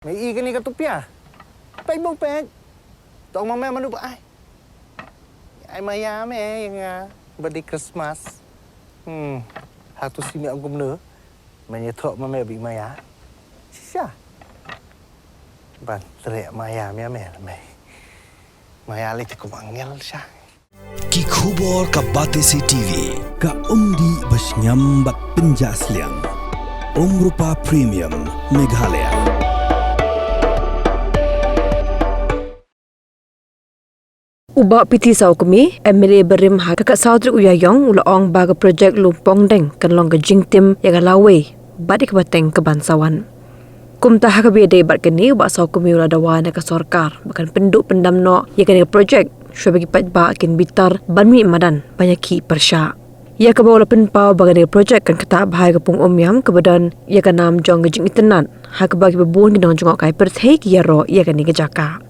Mày y cái này cái tụp à? Bánh bông bẹt. Tao mà mẹ mà nụ ai? Ai mà ya mẹ yang birthday Christmas. Satu si mẹ ông cũng nữa. Mày nhớ thọ mà mẹ bị maya. Siapa? Ban teriak maya mẹ là mày. Maya lagi cukup angel sah. Ki khubor ka Batesi TV ka umdi basnyambat penjaslian. Rupa Premium Meghalaya. Ubah piti sau kami, MLA berim ha kakak saudri uyayong ulaong baga projek lumpong deng kan long gajing tim yang lawe badik bateng kebansawan. Kumta hakabi day bat kini ubah sau kami ula dawana ka sorkar bahkan penduk pendam no ya kani projek syua bagi pat ba kin bitar banmi madan banyak ki persya. Ya ka bawa penpau baga projek kan kata bahai kapung omyam kebadan ya kan nam jong gajing itenan ha ka bagi bebun ginong jongok kai perthei ki yaro ya kani gejaka.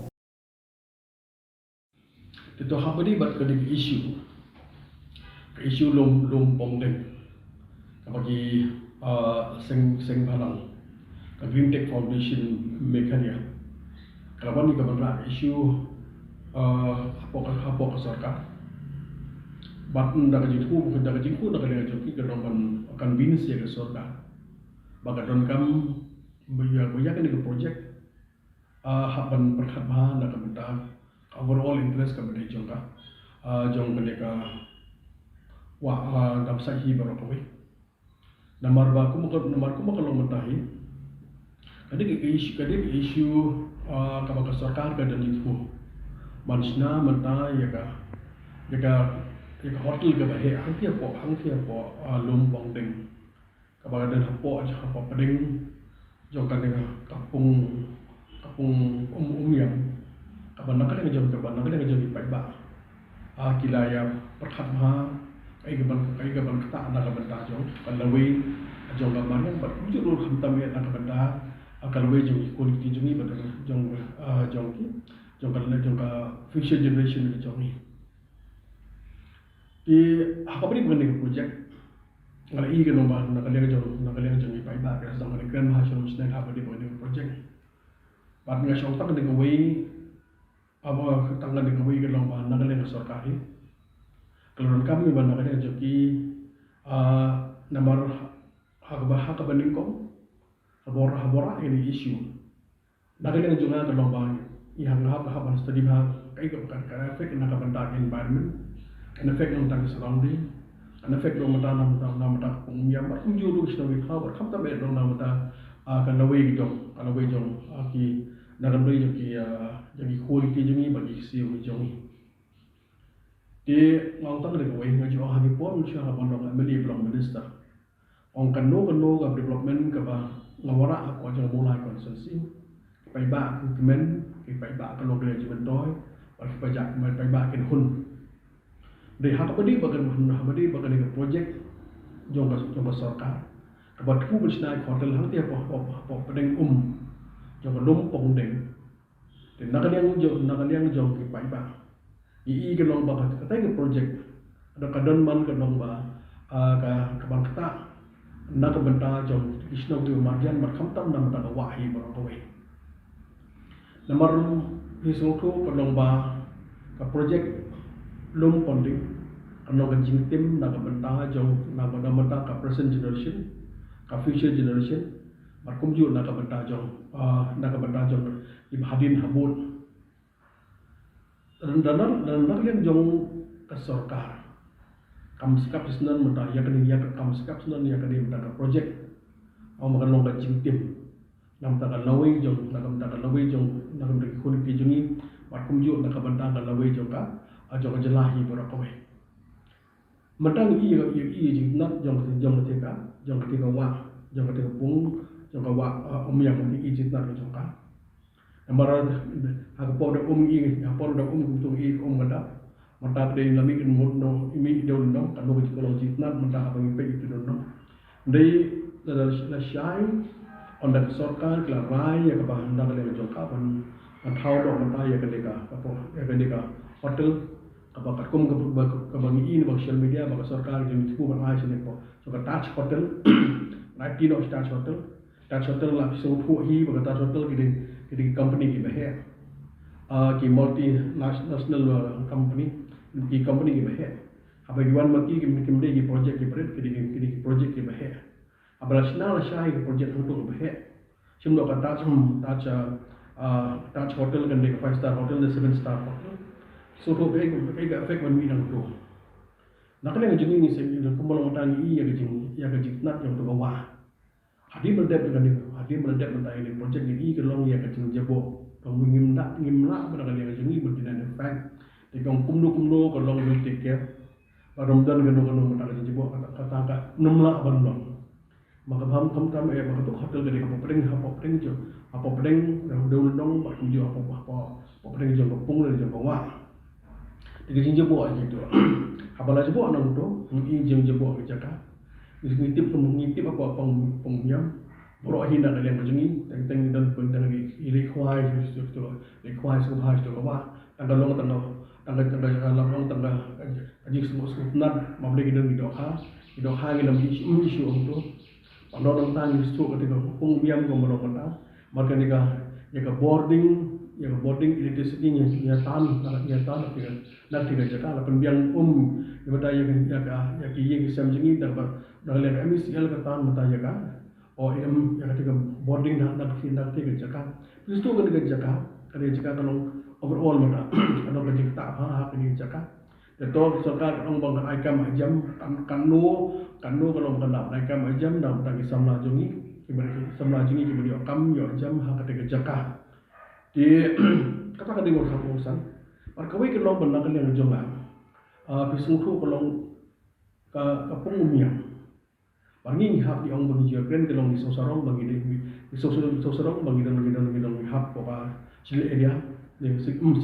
Itu apa ni buat kena isu lumpong deng, bagi seng barang, Green Tech Foundation Meghalaya. Kalau ni kebenaran isu apa kesarkan, batun dah kejingku dah joki kerana akan binis ya kesarkan. Bagaimana kamu banyak ni projek, hapan perkhidmatan dah kebenaran. Overall interest kepada jong mereka wah damsa hi barokawi nomor ku makalong mentahi kadang isu kabaka sarkar ka dan itu mansna menta ya hotel ka bahe angkia po lumpong deng kabaka dan hapo peding jong kadang kapung yang Abang nak kena jom ipai ba. Kilaya perkhidmatan kai gaban kata anak benda jong kalawai jong gaban yang berjulur hantam ya anak benda kalawai jong quality jongi badang jong ka future generation ni jongi. Di apa ni mengenai projek kalau ini kan nak kalian jong ipai ba kerana zaman grand mahasiswa mesti apa di mengenai projek. Bat ngai syong tak dengan way apa tanggal dengan wih kalau mana kalian sorkari, kalau kami mana kalian joki nomor hak bandingkong, habora ini isu. Nak kalian juga kalau bang yang hak studi hak kayak bukan kerana efek nak bentak environment, kerana efek tentang surrounding, kerana efek nama pengunyam, berkunjung istri khabar, kamu tak betul nama kalau wih jom aki dalam beri jadi quality jongi bagi siu jongi. Di ngangtang dengan wei ngaji orang ni pun mesti orang pandang MLA belum minister. Orang kano ke development ke ngawara aku aja mulai konsensi. Pai ba kemen, pai ba kalau management toy, pai ba ken hun. Di hak badi bagan projek jong sarkar. Kebat ku bersnai hotel hang tiap apa pedeng jong lumpong deng. Dan nak yang jong ke pai ba. I ke long ba kata ke projek. Ada kadon man ke long ba ka bang kata nak benta jong isno tu marjan mar khamtam nam ta wahi bar ko we. Nomor hisung ku ke long ba ka projek lumpong deng. Ano kan jingtim nak benta jong nak benta ka present generation ka future generation. Markum ju nak benta jong ibadin habut dan yang jong kesorkar kam sikap senan mentah ya kam sikap senan ya kini mentah projek au makan long gajing tim nam ta lawai jong nak kulit jungi markum ju nak benta lawai jong ka jong jelahi berakawe mentang i jing nak jong ketika pung jong ka yang ni ijit nak jong ka Amara aku pada pada kutung gada mata pada lami kan no imi daun no kan bagi kalau jitnat mata apa ngipe itu no dei la shine on the sarkar la rai ya ka handa kale joka pan thau do mata ya ka hotel apa kum ka bagi ini social media bagi sarkar jadi ku ban ai sini ko so ka touch hotel right no touch hotel Taj Hotel lah so thu hi ba Taj Hotel ki company ki bahe ki multinational company ki bahe apa yuan maki ki mde ki project ki project ki bahe abala national shai ki project hu to bahe simlo ka Taj Hotel kan de 5-star hotel the 7-star hotel so to be ga effect man mi nang to nakale ga jingi ni se ni ko mo ta ni ya ga jing nat yang to wa hadi berdep dengan ni hadi berdep mentai ni project ni ke long ya ka jing jabo tong ngim la ba ga ni jingi berdina ni fact de kong kumdo ko long will take care ba Ramadan ga no mata ga jabo kata ka numla ban long maka tham tam maka to hotel ga ko pring jo apa pring dong ba kum jo apa pring jo pung le jo wa de jing jabo gitu habala jabo nang to ni jing jabo ga jaka ngitip apa pengyam bro hina kalian majungi teng dan pendang ili khwai tu le khwai so bhai to ba tanggal long tanggal aji semua nat mabli gidan gido ha gidan isu to pandon tang isu ko tiga pengyam ko maro kata maka ya boarding electricity nya tan tiga jaka la penbiang ibada ya ki samjingi dalam MCL ka tan mata ya ka o ya ketika boarding nak tiga jaka itu kan tiga jaka kalau overall mata kalau ka jikta ha ni jaka to sarkar ong bang aikam jam kanu kalau kena aikam jam dan tagi samla jungi ki beri kam yo jam ha ketika jaka di kata ka dingor sa urusan parkawai ke long benda kan yang jonga pisung tu kalau ka pengumia Bangi hap di ong bagi jepren ke long di sosarong bagi di sosarong bagi dan hap poka sila area di section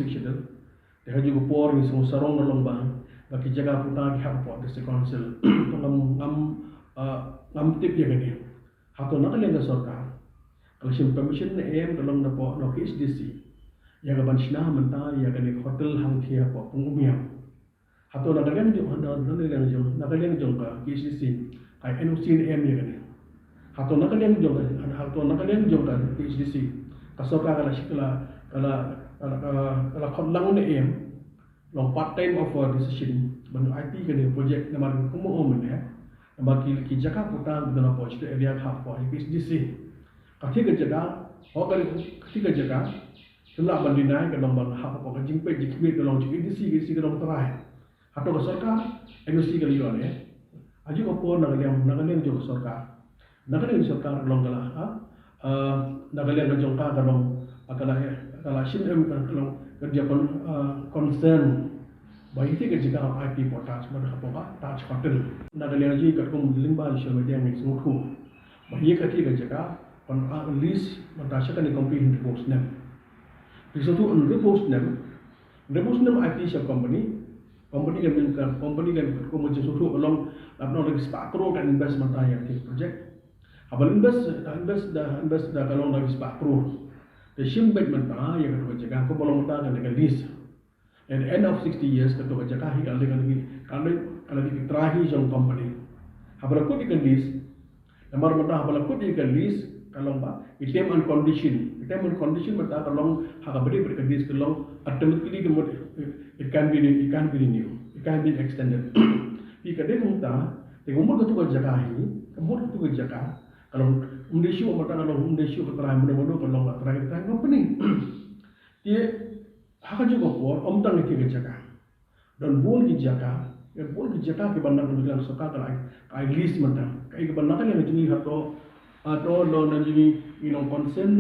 dia juga por di sosarong long bang bagi jaga putar di hap pot di council ngam tip dia kan dia hato nak yang sorkar kalau sim permission em kalau nak po no KSDC ya ga banshna menta ya ga hotel hang thia po pungumia hato nak yang jong ka KSDC ai NOC em ya ga hato nak yang jong ka KSDC kasoka kala shikla kala khotlang ne em long part time of decision banu IT ga project namar kumo om ne namar ki jaka puta bidana po chite area khap po KSDC ketika jaga, ketika jaga, setelah bandinai ke nombor hak apa jingpe jikmit ke long JDC ke long terai, atau ke sorkar, NOC ke lion ya, aja apa nagaliang jong sorkar long kala, nagaliang ke jongka ke long kala sim ke long kerja concern, baik itu ke jaga IP potas pada apa Taj Hotel, nagaliang aja ke kum limba di social media yang semua, baik ketika jaga on list matasya kan di post name. Di situ post name IP shop company kan kemudian suatu along abang lagi spakro kan investment ayah di project. Abang invest dah kalau lagi spakro. The shimbet mentah yang kedua jaga aku belum mentah dengan list. At the end of 60 years kedua jaga kalau di terakhir jong company. Abang aku di list. Nomor mentah abang aku di list. Kalau it came on condition mata kalau hak beri berkedis kalau automatically it can be renewed, it can be extended. Jika dia minta, umur ketua jaga kalau undesio mata kalau undesio keterangan mudah-mudah kalau terakhir company dia hak juga por tang itu jaga dan bol jaga ke bandar dengan soka kalau ai list mata kai ke bandar yang jenis atau lo nanti minum konsen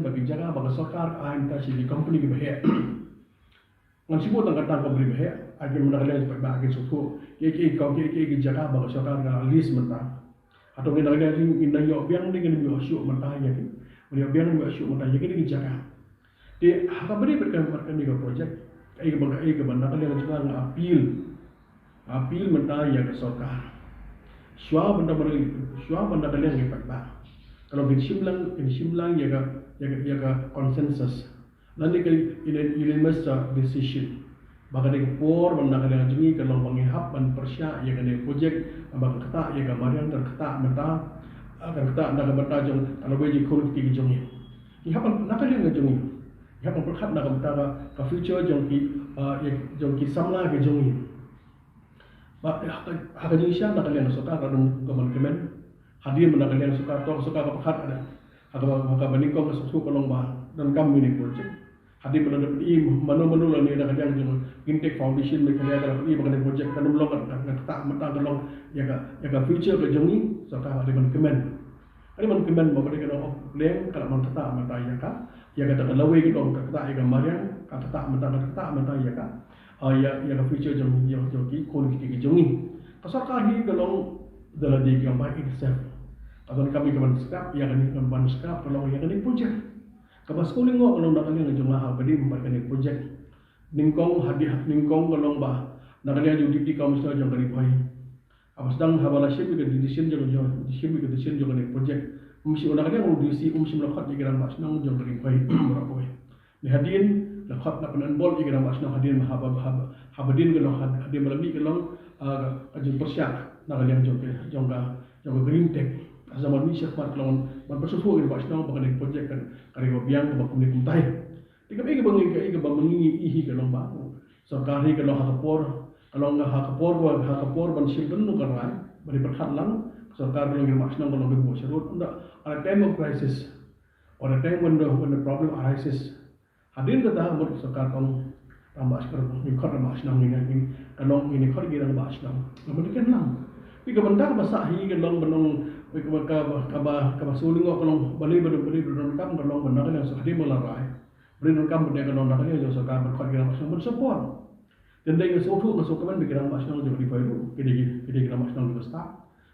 bagi jaga bagi sokar ain kasih di company ke bahaya ngan sibuk tangkap company bahaya aja menakalian sebagai bagi suku ke jaga bagi sokar dengan list mentah atau kita lagi indah yok biang dengan yok syuk mentah ya kan biang yok syuk mentah ya kan di jaga di hak beri berkan di project ke bandar kalian juga apil mentah ya ke sokar Syua benda kalian yang baik. Kalau bersimlang jaga konsensus. Nanti unanimous decision. Baka dia por benda kalian jungi kalau mengihap dan persya yang ada projek baka kata yang marian terkata mata akan kita nak benda jong kalau beji kun ki jong ni ihap nak kalian jong ni ihap perkhat nak benda ka future jong ki samla ke jong ni ba hak ni sya nak kalian suka kadang kemen hadir nak kalian suka ka perkhat ada hak bani ko susu kolong ba dan kami ni project hadir pada i manu la ni nak kalian jong Gintek Foundation ni kalian ada i bakan project kan belum kan tak mata tolong ya ka future ke jong ni suka hadir man kemen ada man kemen ba mereka no leng kalau man tak mata ya kata lawe ke dong kata ya mariang kata tak mata ya ka future jong ki kon ki jong ni pasal kahi kalau dalam di gambar itself kalau kami keman skap ya kan kan ban skap kalau ya kan project kabas ko lingo kalau nak kalian jong lah badi membuat project ningkong hadiah ningkong kalau ba nak kalian juga di kaum mesti jong kali pai apa sedang habala ship ke decision jong ni project mesti orang kalian urus mesti melakukan jiran mas nang jong kali pai berapa ni hadirin lakukan lakukan bol jiran mas nang hadirin habadin kalau hadir melami kalau ajin persyak nak kalian jong green tech zaman ni syakmat kalau man bersusu ke mas nang bakan project kan kari biang ke bakum ni kuntai tiga bang mengingi ihi kalau ba sarkari kalau hakapor ban simpen nu karai bari berkat lang sarkar kalau ngi mas nang kalau be bo serut unda at a time of crisis or a time when the problem arises hadir kata amur sarkar kong tambah sekarang ni khot mas nang ni kalau ini khot gira mas nang namun kan lang tiga benda bahasa hi kalau benong ka suling kalau bali kam kalau benda kan yang sahdi melarai beri kam benda kalau nak ni jo sarkar berkhot gira mas nang support dan dengan suatu masuk ke mana bergerak nasional juga di Pairu, kita nasional juga start.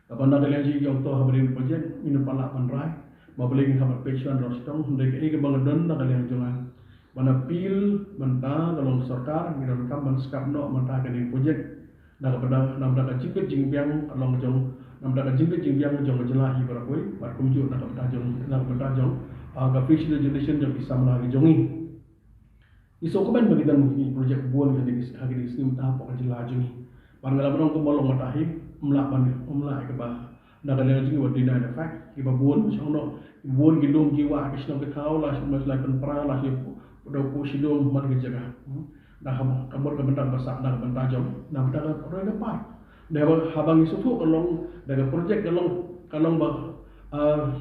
Kapan ada lagi yang tahu haberin project, minum palak panrai, mabeli habar pensiun rostong, mereka ini kebangetan nak kalian jangan. Mana pil, mentah kalau sarkar, kita rekam menskap no mentah kalian project. Nak pada jingkit jingbiang kalau jong, nak pada jingkit jingbiang jong jelahi berapa? Berkum jauh nak pada jong, agak future generation yang bisa menarik jongi. Iso ko ban bagitan ni project buon kan di hagi di sini ta pok jela jungi bangala bonong ko molong matahi umla ke ba na kala jungi wadi na fact ki ba buon sono buon gilom jiwa ke sino ke kau la mas la kan pra la si do ko sidom man ke jaga na kamor ke bentang basak na bentang jom na bentang ro ke pa da habang iso tu kolong daga project kalong ba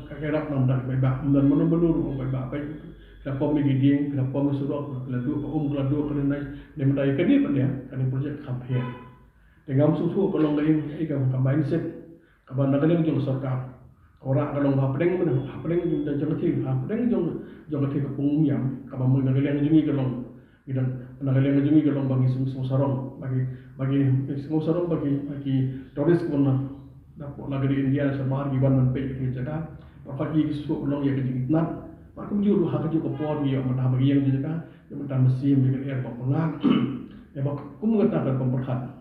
kakerap nam dak ba dan menur ba Kenapa mengiding, kenapa mesuruk, keladu kerana demai kini pada kini projek kampanye. Dengan susu kalau lain, ikan mindset, kapan nak kalian jom sarkar. Orang kalau hapeng dan jangan ke pengumum, kapan nak kalian jungi kalau, kita nak kalian jungi kalau bagi semua sarong, bagi turis pun nak di India semar giban menpek kerja, bagi susu kalau yang kejadian. Aku juru hak juga por dia mentah bagi yang juga yang mentah mesin dengan air pengat ya bak aku mengatakan pemberkat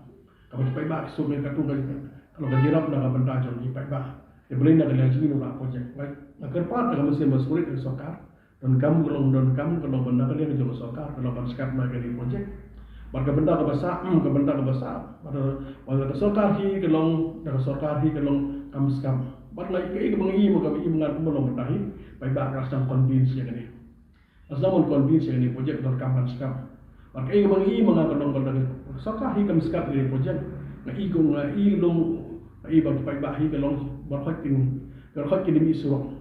kalau supaya bak so mereka tu kalau gajirap nak benda jom di pai bak ya boleh nak lihat sini nak projek baik nak kerpat dengan mesin bersulit dengan sokar dan kamu kalau benda kalian jom sokar kalau berskap nak di projek Barga benda ke besar pada sokar hi kalau kamu skam Bat lagi ke mengi mengat belum bertahi, baik bakal sedang convince yang ini. Asal convince yang ini projek terkampan skam. Bat ke mengi mengat belum bertahi. Sakah hi kam skam ini projek. Ngai bagi baik bahi kalau berkhot kini misro.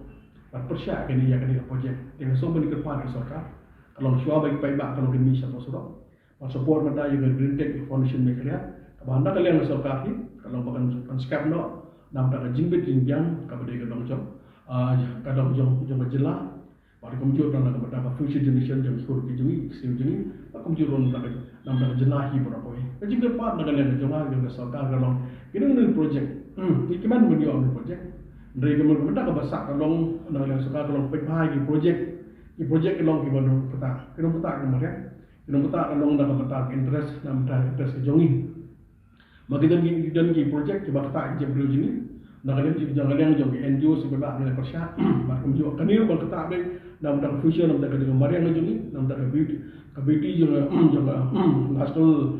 Bat persyak kini yang ini projek. Dengan sombong dikepan sakah. Kalau syua baik bak kalau kini satu surau. Bat support mata juga Green Tech Foundation mereka. Kapan anda kalian sakah hi kalau bahkan skam no. Nam tak jingbet jingyang kepada kadang jom jela pada komjur dan kepada future generation jom skor kijungi siujungi komjur tak nam tak jenahi berapa ini jinggat part nak kalian jom jom sarkar kalau ini project ikiman mendio project dari kemudian ke besar kalau nak kalian sarkar kalau pek project kalau kiban peta kemudian kalau nak peta interest nam tak interest jongi Magidan ki project coba kata je beliau jini nak jangan yang jom NGO sebab ni persyak makum jo kanil bal kata be nam dak future nam dak dengan mariang jini nam dak beauty juga national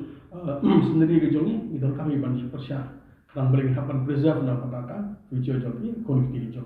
sendiri ke joni itu kami ban persyak Kadang boleh hapan preserve na pataka future job ni connectivity job.